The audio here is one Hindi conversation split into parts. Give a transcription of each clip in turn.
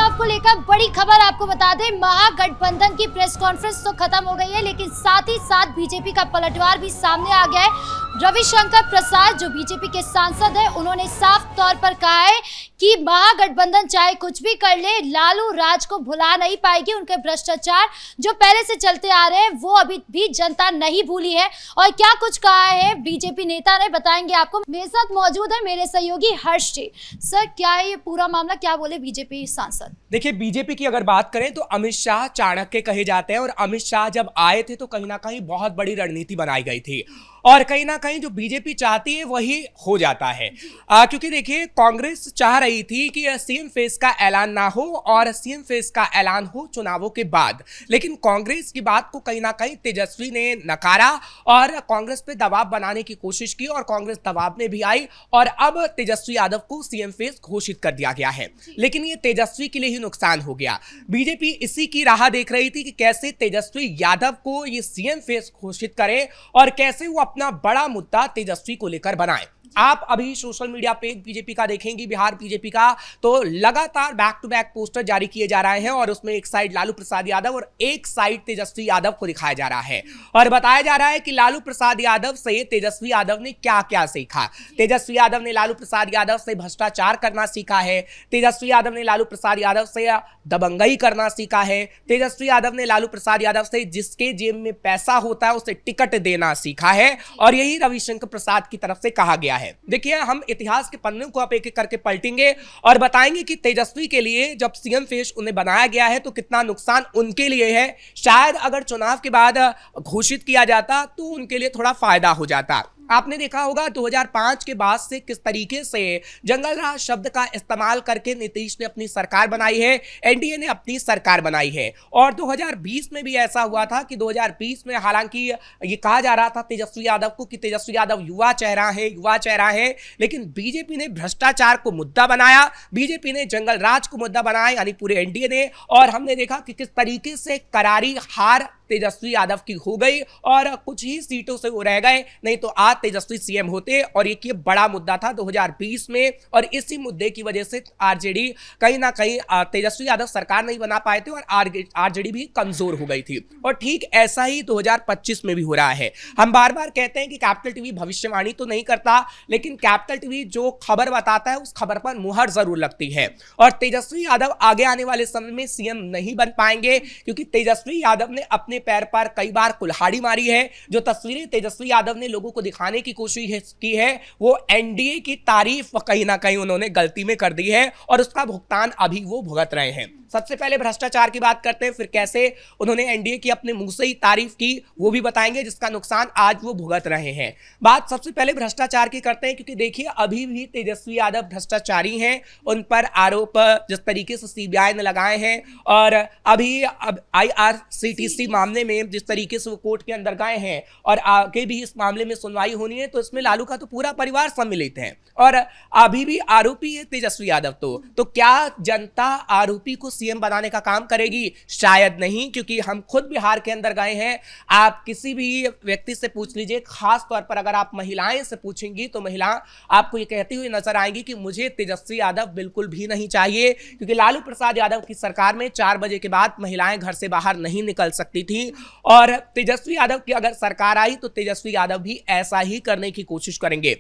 चुनाव को लेकर बड़ी खबर आपको बता दें, महागठबंधन की प्रेस कॉन्फ्रेंस तो खत्म हो गई है, लेकिन साथ ही साथ बीजेपी का पलटवार भी सामने आ गया है। रविशंकर प्रसाद जो बीजेपी के सांसद हैं, उन्होंने साफ तौर पर कहा है कि महागठबंधन चाहे कुछ भी कर ले, लालू राज को भुला नहीं पाएगी। उनके भ्रष्टाचार जो पहले से चलते आ रहे हैं वो अभी भी जनता नहीं भूली है। और क्या कुछ कहा है बीजेपी नेता ने, बताएंगे आपको। मेरे साथ मौजूद है मेरे सहयोगी हर्ष जी। सर, क्या है ये पूरा मामला, क्या बोले बीजेपी सांसद? देखिए, बीजेपी की अगर बात करें तो अमित शाह चाणक्य कहे जाते हैं, और अमित शाह जब आए थे तो कहीं ना कहीं बहुत बड़ी रणनीति बनाई गई थी, और कहीं ना कहीं जो बीजेपी चाहती है वही हो जाता है। क्योंकि देखिए, कांग्रेस चाह रही थी कि सीएम फेस का ऐलान ना हो और सीएम फेस का ऐलान हो चुनावों के बाद, लेकिन कांग्रेस की बात को कहीं ना कहीं तेजस्वी ने नकारा और कांग्रेस पे दबाव बनाने की कोशिश की, और कांग्रेस दबाव में भी आई और अब तेजस्वी यादव को सीएम फेस घोषित कर दिया गया है। लेकिन ये तेजस्वी के लिए ही नुकसान हो गया। बीजेपी इसी की राह देख रही थी कि कैसे तेजस्वी यादव को ये सीएम फेस घोषित करे और कैसे वो अपना बड़ा मुद्दा तेजस्वी को लेकर बनाए। आप अभी सोशल मीडिया पेज बीजेपी का देखेंगे, बिहार बीजेपी का, तो लगातार बैक टू बैक पोस्टर जारी किए जा रहे हैं, और उसमें एक साइड लालू प्रसाद यादव और एक साइड तेजस्वी यादव को दिखाया जा रहा है, और बताया जा रहा है कि लालू प्रसाद यादव से तेजस्वी यादव ने क्या क्या सीखा। तेजस्वी यादव ने लालू प्रसाद यादव से भ्रष्टाचार करना सीखा है, तेजस्वी यादव ने लालू प्रसाद यादव से दबंगई करना सीखा है, तेजस्वी यादव ने लालू प्रसाद यादव से जिसके जेब में पैसा होता है उसे टिकट देना सीखा है, और यही रविशंकर प्रसाद की तरफ से कहा गया है। देखिए, हम इतिहास के पन्नों को आप एक एक करके पलटेंगे और बताएंगे कि तेजस्वी के लिए जब सीएम फेस उन्हें बनाया गया है तो कितना नुकसान उनके लिए है। शायद अगर चुनाव के बाद घोषित किया जाता तो उनके लिए थोड़ा फायदा हो जाता। आपने देखा होगा 2005 के बाद से किस तरीके से जंगल राज शब्द का इस्तेमाल करके नीतीश ने अपनी सरकार बनाई है, एनडीए ने अपनी सरकार बनाई है। और 2020 में भी ऐसा हुआ था कि 2020 में हालांकि ये कहा जा रहा था तेजस्वी यादव को कि तेजस्वी यादव युवा चेहरा है, लेकिन बीजेपी ने भ्रष्टाचार को मुद्दा बनाया, बीजेपी ने जंगल राज को मुद्दा बनाया, यानी पूरे एनडीए ने। और हमने देखा कि किस तरीके से करारी हार तेजस्वी यादव की हो गई और कुछ ही सीटों से वो रह गए, नहीं तो आज तेजस्वी सीएम होते। और एक ये बड़ा मुद्दा था 2020 में, और इसी मुद्दे की वजह से आरजेडी कहीं ना कहीं तेजस्वी यादव सरकार नहीं बना पाए थे और आरजेडी भी कमजोर हो गई थी। और ठीक ऐसा ही 2025 में भी हो रहा है। हम बार बार कहते हैं कि कैपिटल टीवी भविष्यवाणी तो नहीं करता, लेकिन कैपिटल टीवी जो खबर बताता है उस खबर पर मुहर जरूर लगती है। और तेजस्वी यादव आगे आने वाले समय में सीएम नहीं बन पाएंगे, क्योंकि तेजस्वी यादव ने अपने पैर पर कई बार कुल्हाड़ी मारी है। जो तस्वीरें तेजस्वी यादव ने लोगों को दिखाने की कोशिश की है वो एनडीए की तारीफ कहीं ना कहीं उन्होंने गलती में कर दी है, और उसका भुगतान अभी वो भुगत रहे हैं। सबसे पहले भ्रष्टाचार की बात करते हैं, फिर कैसे उन्होंने एनडीए की अपने मुंह से ही तारीफ की वो भी बताएंगे, जिसका नुकसान आज वो भुगत रहे हैं। बात सबसे पहले भ्रष्टाचार की करते हैं, क्योंकि देखिए अभी भी तेजस्वी यादव भ्रष्टाचारी हैं। उन पर आरोप जिस तरीके से सीबीआई ने लगाए हैं, और अभी आईआरसीटीसी मामले में जिस तरीके से वो कोर्ट के अंदर गए हैं, और आगे भी इस मामले में सुनवाई होनी है, तो इसमें लालू का तो पूरा परिवार सम्मिलित है, और अभी भी आरोपी है तेजस्वी यादव। तो क्या जनता आरोपी को सीएम बनाने का काम करेगी? शायद नहीं, क्योंकि हम खुद बिहार के अंदर गए हैं। आप किसी भी व्यक्ति से पूछ लीजिए, खास तौर पर अगर आप महिलाएं से पूछेंगी तो महिला आपको ये कहती हुई नजर आएंगी कि मुझे तेजस्वी यादव बिल्कुल भी नहीं चाहिए, क्योंकि लालू प्रसाद यादव की सरकार में 4 बजे के बाद महिलाएं घर से बाहर नहीं निकल सकती थी, और तेजस्वी यादव की अगर सरकार आई तो तेजस्वी यादव भी ऐसा ही करने की कोशिश करेंगे।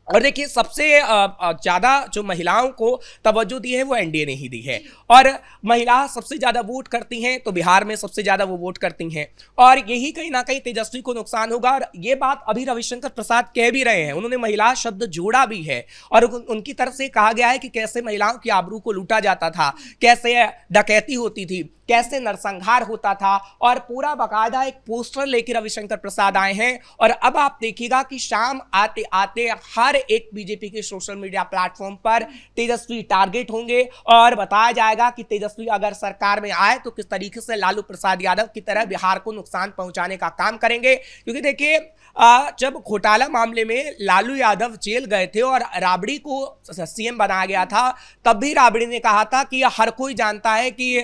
और देखिए, सबसे ज्यादा जो महिलाओं को तवज्जो दी है वो एनडीए ने ही दी है, और महिला सबसे ज्यादा वोट करती हैं, तो बिहार में सबसे ज्यादा वो वोट करती हैं, और यही कहीं ना कहीं तेजस्वी को नुकसान होगा। और ये बात अभी रविशंकर प्रसाद कह भी रहे हैं, उन्होंने महिला शब्द जोड़ा भी है, और उनकी तरफ से कहा गया है कि कैसे महिलाओं की आबरू को लूटा जाता था, कैसे डकैती होती थी, कैसे नरसंहार होता था, और पूरा बकायदा एक पोस्टर लेकर रविशंकर प्रसाद आए हैं। और अब आप देखिएगा कि शाम आते आते हर एक बीजेपी के सोशल मीडिया प्लेटफॉर्म पर तेजस्वी टारगेट होंगे, और बताया जाएगा कि तेजस्वी अगर सरकार में आए तो किस तरीके से लालू प्रसाद यादव की तरह बिहार को नुकसान पहुंचाने का काम करेंगे। क्योंकि देखिए, जब घोटाला मामले में लालू यादव जेल गए थे और राबड़ी को सीएम बनाया गया था, तब भी राबड़ी ने कहा था कि हर कोई जानता है कि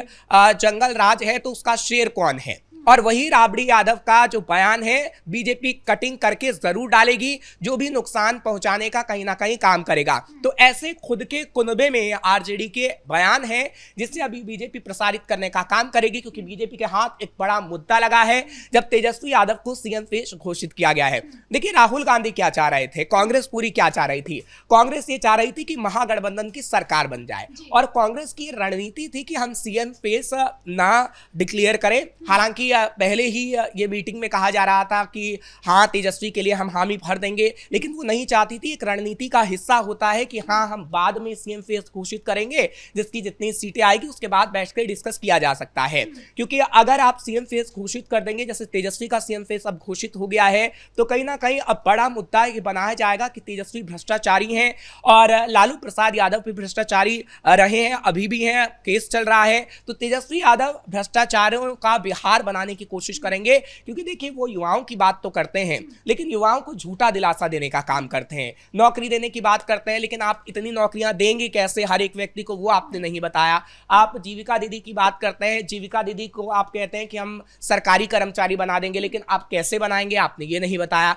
जंगल राज है तो उसका शेर कौन है। और वही राबड़ी यादव का जो बयान है बीजेपी कटिंग करके जरूर डालेगी, जो भी नुकसान पहुंचाने का कहीं ना कहीं काम करेगा। तो ऐसे खुद के कुनबे में आरजेडी के बयान है जिससे अभी बीजेपी प्रसारित करने का काम करेगी, क्योंकि बीजेपी के हाथ एक बड़ा मुद्दा लगा है जब तेजस्वी यादव को सीएम फेस घोषित किया गया है। देखिए राहुल गांधी क्या चाह रहे थे, कांग्रेस पूरी क्या चाह रही थी। कांग्रेस ये चाह रही थी कि महागठबंधन की सरकार बन जाए और कांग्रेस की रणनीति थी कि हम सीएम फेस ना डिक्लेयर करें। हालांकि पहले ही ये मीटिंग में कहा जा रहा था कि हाँ तेजस्वी के लिए हम हामी भर देंगे, लेकिन वो नहीं चाहती थी। एक रणनीति का हिस्सा होता है कि हाँ हम बाद में सीएम फेस घोषित करेंगे, जिसकी जितनी सीटें आएगी उसके बाद बैठकर डिस्कस किया जा सकता है। क्योंकि अगर आप सीएम फेस घोषित कर देंगे, जैसे तेजस्वी का सीएम फेस अब घोषित हो गया है, तो कहीं ना कहीं अब बड़ा मुद्दा ये बनाया जाएगा कि तेजस्वी भ्रष्टाचारी हैं और लालू प्रसाद यादव भी भ्रष्टाचारी रहे हैं, अभी भी हैं, केस चल रहा है। तो तेजस्वी यादव भ्रष्टाचारियों का बिहार बनाने की कोशिश करेंगे, क्योंकि देखिए वो युवाओं की बात तो करते हैं लेकिन युवाओं को झूठा दिलासा देने का काम करते हैं, नौकरी देने की बात करते हैं, लेकिन आप इतनी नौकरियां देंगे कैसे हर एक व्यक्ति को, वो आपने नहीं बताया। आप जीविका दीदी की बात करते हैं, जीविका दीदी को आप कहते हैं कि हम सरकारी कर्मचारी बना देंगे, लेकिन आप कैसे बनाएंगे आपने ये नहीं बताया।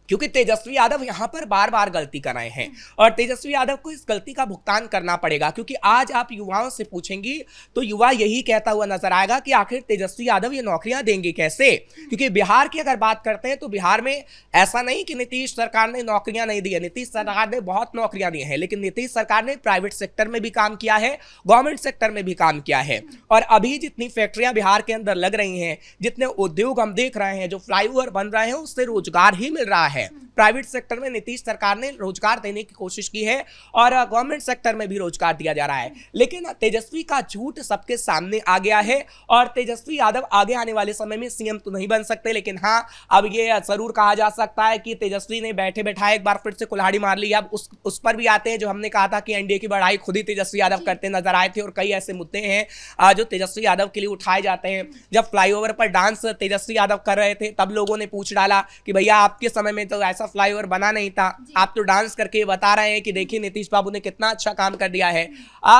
क्योंकि तेजस्वी यादव यहां पर बार बार गलती कर रहे हैं और तेजस्वी यादव को इस गलती का भुगतान करना पड़ेगा। क्योंकि आज आप युवाओं से पूछेंगी तो युवा यही कहता हुआ नजर आएगा कि आखिर तेजस्वी यादव ये नौकरियां देंगे कैसे। क्योंकि बिहार की अगर बात करते हैं तो बिहार में ऐसा नहीं कि नीतीश सरकार ने नौकरियां नहीं दी है, नीतीश सरकार ने बहुत नौकरियां दी हैं, लेकिन नीतीश सरकार ने प्राइवेट सेक्टर में भी काम किया है, गवर्नमेंट सेक्टर में भी काम किया है। और अभी जितनी फैक्ट्रियां बिहार के अंदर लग रही हैं, जितने उद्योग हम देख रहे हैं, जो फ्लाईओवर बन रहे हैं, उससे रोजगार ही मिल रहा है। प्राइवेट सेक्टर में नीतीश सरकार ने रोजगार देने की कोशिश की है और गवर्नमेंट सेक्टर में भी रोजगार दिया जा रहा है, लेकिन तेजस्वी का झूठ सबके सामने आ गया है। और तेजस्वी यादव आगे आने वाले समय में सीएम तो नहीं बन सकते, लेकिन हाँ अब ये जरूर कहा जा सकता है कि तेजस्वी ने बैठे बैठाए एक बार फिर से कुल्हाड़ी मार ली। अब उस पर भी आते हैं जो हमने कहा था कि एनडीए की बढ़ाई खुद ही तेजस्वी यादव करते नजर आए थे और कई ऐसे मुद्दे हैं जो तेजस्वी यादव के लिए उठाए जाते हैं। जब फ्लाईओवर पर डांस तेजस्वी यादव कर रहे थे तब लोगों ने पूछ डाला कि भैया आपके समय में तो ऐसा फ्लाईओवर बना नहीं था, आप तो डांस करके बता रहे हैं कि देखिए नीतीश बाबू ने कितना अच्छा काम कर दिया है।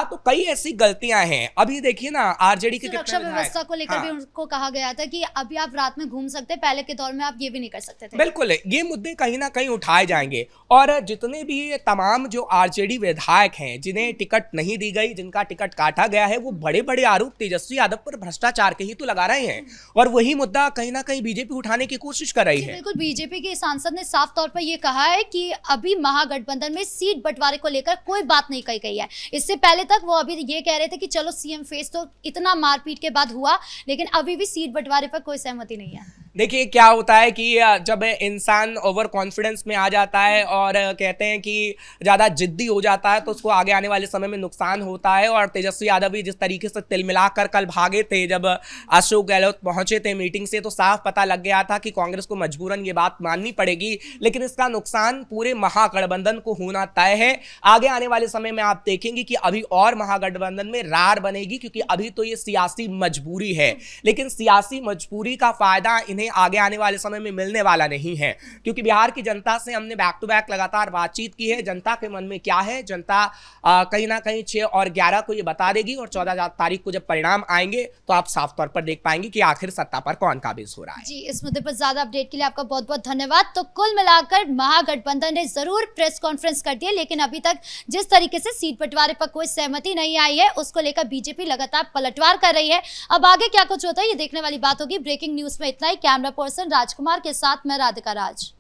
तो कई ऐसी गलतियां हैं। अभी देखिए ना आरजेडी के सुरक्षा व्यवस्था को लेकर भी उनको कहा गया था कि अभी आप रात में घूम सकते, पहले के दौर में आप ये भी नहीं कर सकते थे। बिल्कुल, ये मुद्दे कहीं ना कहीं उठाए जाएंगे और जितने भी तमाम जो आरजेडी विधायक हैं जिन्हें टिकट नहीं दी गई, जिनका टिकट काटा गया है, वो बड़े बड़े आरोप तेजस्वी यादव पर भ्रष्टाचार के ही तो लगा रहे हैं और वही मुद्दा कहीं ना कहीं बीजेपी उठाने की कोशिश कर रही है। बिल्कुल, बीजेपी के सांसद ने साफ तौर पर यह कहा है कि अभी महागठबंधन में सीट बंटवारे को लेकर कोई बात नहीं कही गई है। इससे पहले तक वो अभी ये कह रहे थे कि चलो सीएम फेस तो इतना मारपीट के बाद हुआ, लेकिन अभी भी सीट बंटवारे पर कोई सहमति नहीं है। देखिए क्या होता है कि जब इंसान ओवर कॉन्फिडेंस में आ जाता है और कहते हैं कि ज़्यादा जिद्दी हो जाता है तो उसको आगे आने वाले समय में नुकसान होता है। और तेजस्वी यादव भी जिस तरीके से तिलमिलाकर कल भागे थे जब अशोक गहलोत पहुंचे थे मीटिंग से, तो साफ पता लग गया था कि कांग्रेस को मजबूरन ये बात माननी पड़ेगी, लेकिन इसका नुकसान पूरे महागठबंधन को होना तय है। आगे आने वाले समय में आप देखेंगे कि अभी और महागठबंधन में रार बनेगी, क्योंकि अभी तो ये सियासी मजबूरी है, लेकिन सियासी मजबूरी का फायदा इन्हें आगे आने वाले समय में मिलने वाला नहीं है। क्योंकि बिहार की जनता से हमने बैक टू बैक लगातार बातचीत की है, जनता के मन में क्या है, जनता कहीं ना कहीं 6 और 11 को ये बता देगी और 14 तारीख को जब परिणाम आएंगे तो आप साफ तौर पर देख पाएंगे कि आखिर सत्ता पर कौन काबिज हो रहा है। जी, इस मुद्दे पर ज्यादा अपडेट के लिए आपका बहुत बहुत धन्यवाद। तो कुल मिलाकर महागठबंधन ने जरूर प्रेस कॉन्फ्रेंस कर दी है, लेकिन अभी तक जिस तरीके से सीट बंटवारे पर कोई सहमति नहीं आई है उसको लेकर बीजेपी लगातार पलटवार कर रही है। अब आगे क्या कुछ होता है ये देखने वाली बात होगी। ब्रेकिंग न्यूज में इतना ही। कैमरा पर्सन राजकुमार के साथ मैं राधिका राज।